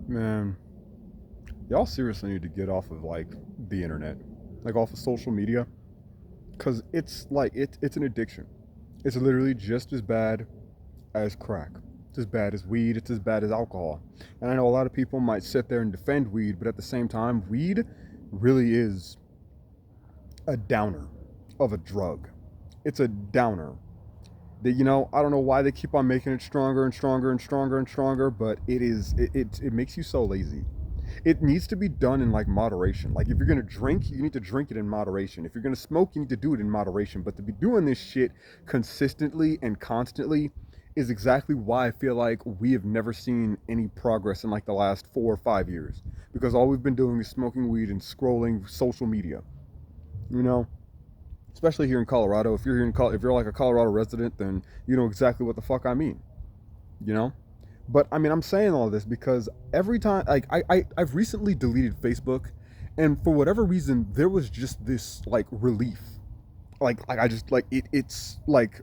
Man, y'all seriously need to get off of like the internet, like off of social media, because it's like it's an addiction. It's literally just as bad as crack. It's as bad as weed. It's as bad as alcohol. And I know a lot of people might sit there and defend weed, but at the same time, weed really is a downer of a drug. It's a downer. That, I don't know why they keep on making it stronger and stronger and stronger and stronger, but it makes you so lazy. It needs to be done in like moderation. Like if you're gonna drink, you need to drink it in moderation. If you're gonna smoke, you need to do it in moderation. But to be doing this shit consistently and constantly is exactly why I feel like we have never seen any progress in like the last 4 or 5 years. Because all we've been doing is smoking weed and scrolling social media. You know, especially here in Colorado. If you're here if you're like a Colorado resident, then you know exactly what the fuck I mean. You know, but I mean, I'm saying all this because every time, like, I've recently deleted Facebook, and for whatever reason, there was just this like relief. Like I just like it. It's like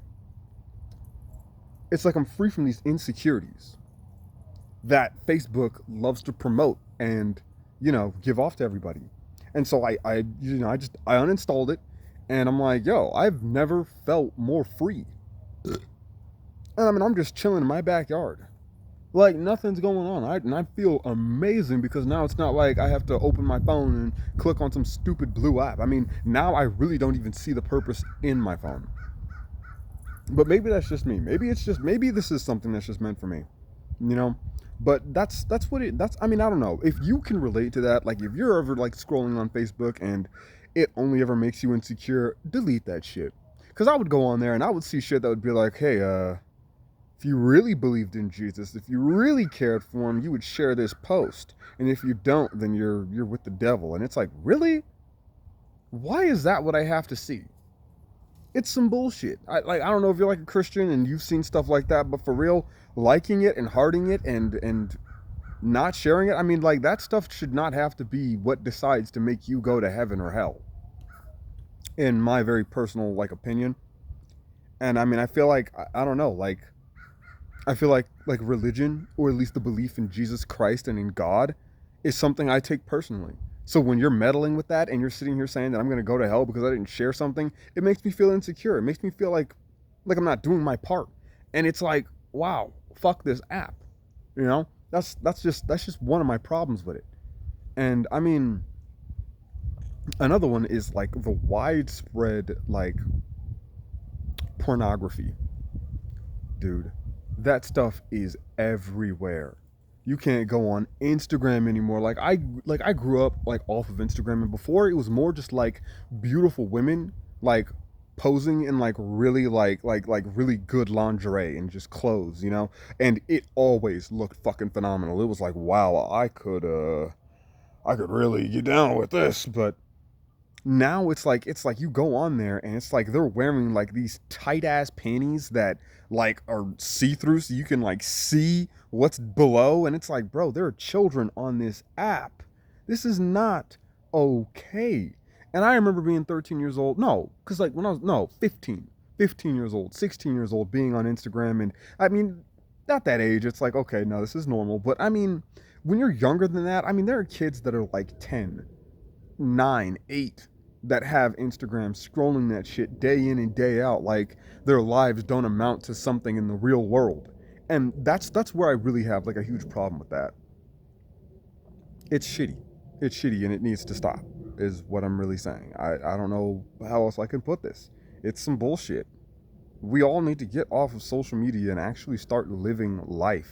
I'm free from these insecurities that Facebook loves to promote and give off to everybody. And so I uninstalled it, and I'm like, yo, I've never felt more free. And I mean, I'm just chilling in my backyard. Like nothing's going on. And I feel amazing because now it's not like I have to open my phone and click on some stupid blue app. I mean, now I really don't even see the purpose in my phone. But maybe that's just me. Maybe this is something that's just meant for me. You know? But that's what it that's I mean, I don't know. If you can relate to that, like if you're ever like scrolling on Facebook and it only ever makes you insecure, delete that shit. Cuz I would go on there and I would see shit that would be like, "Hey, if you really believed in Jesus, if you really cared for him, you would share this post. And if you don't, then you're with the devil." And it's like, really? Why is that what I have to see? It's some bullshit. I don't know if you're like a Christian and you've seen stuff like that, but for real, liking it and hearting it and not sharing it, I mean, like that stuff should not have to be what decides to make you go to heaven or hell. In my very personal like opinion. And I mean, I feel like I don't know, like I feel like religion, or at least the belief in Jesus Christ and in God, is something I take personally. So when you're meddling with that and you're sitting here saying that I'm going to go to hell because I didn't share something, it makes me feel insecure. It makes me feel like I'm not doing my part. And it's like, wow, fuck this app. You know? That's just one of my problems with it. And I mean, another one is like the widespread like pornography. Dude, that stuff is everywhere. You can't go on Instagram anymore. Like I grew up like off of Instagram, and before it was more just like beautiful women like posing in like really like really good lingerie and just clothes, and it always looked fucking phenomenal. It was like, wow, I could really get down with this. But now it's like you go on there and it's like they're wearing like these tight ass panties that like are see through, so you can like see what's below. And it's like, bro, there are children on this app. This is not okay. And I remember being 13 years old. No, because like when I was, no, 15 years old, 16 years old, being on Instagram. And I mean, at that age, it's like, okay, no, this is normal. But I mean, when you're younger than that, I mean, there are kids that are like 10, 9, 8 that have Instagram scrolling that shit day in and day out like their lives don't amount to something in the real world. And that's where I really have like a huge problem with that. It's shitty. It's shitty and it needs to stop is what I'm really saying. I don't know how else I can put this. It's some bullshit. We all need to get off of social media and actually start living life.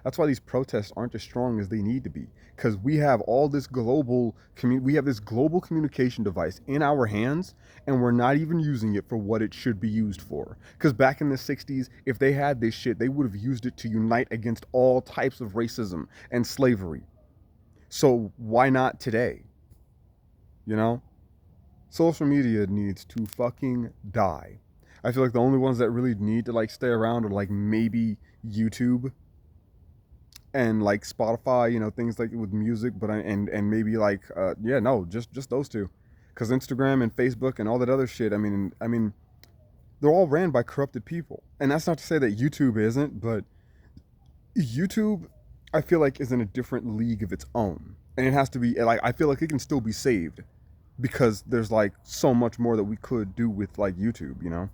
That's why these protests aren't as strong as they need to be, because we have this global communication device in our hands, and we're not even using it for what it should be used for. Because back in the 60s, if they had this shit, they would have used it to unite against all types of racism and slavery. So why not today? you know Social media needs to fucking die. I feel like the only ones that really need to like stay around are like maybe YouTube and like Spotify, things like with music, but and maybe like yeah, no, just those two. Cuz Instagram and Facebook and all that other shit, I mean they're all ran by corrupted people. And that's not to say that YouTube isn't, but YouTube I feel like is in a different league of its own. And it has to be like, I feel like it can still be saved because there's like so much more that we could do with like YouTube, you know?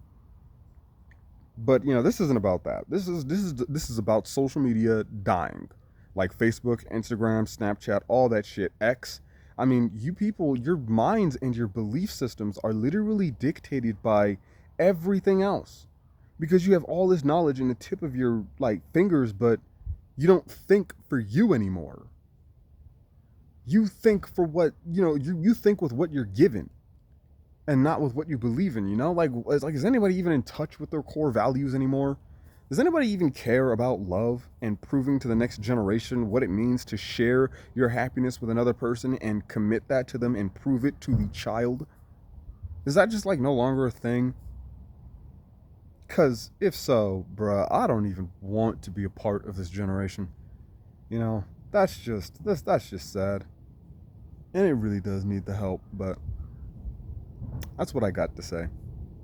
But this isn't about that. This is about social media dying, like Facebook, Instagram, Snapchat, all that shit. X. I mean, you people, your minds and your belief systems are literally dictated by everything else, because you have all this knowledge in the tip of your like fingers, but you don't think for you anymore. You think for what you think with what you're given and not with what you believe in. Like is anybody even in touch with their core values anymore? Does anybody even care about love and proving to the next generation what it means to share your happiness with another person and commit that to them and prove it to the child? Is that just like no longer a thing? Cause if so, bruh, I don't even want to be a part of this generation. That's just sad. And it really does need the help, but that's what I got to say.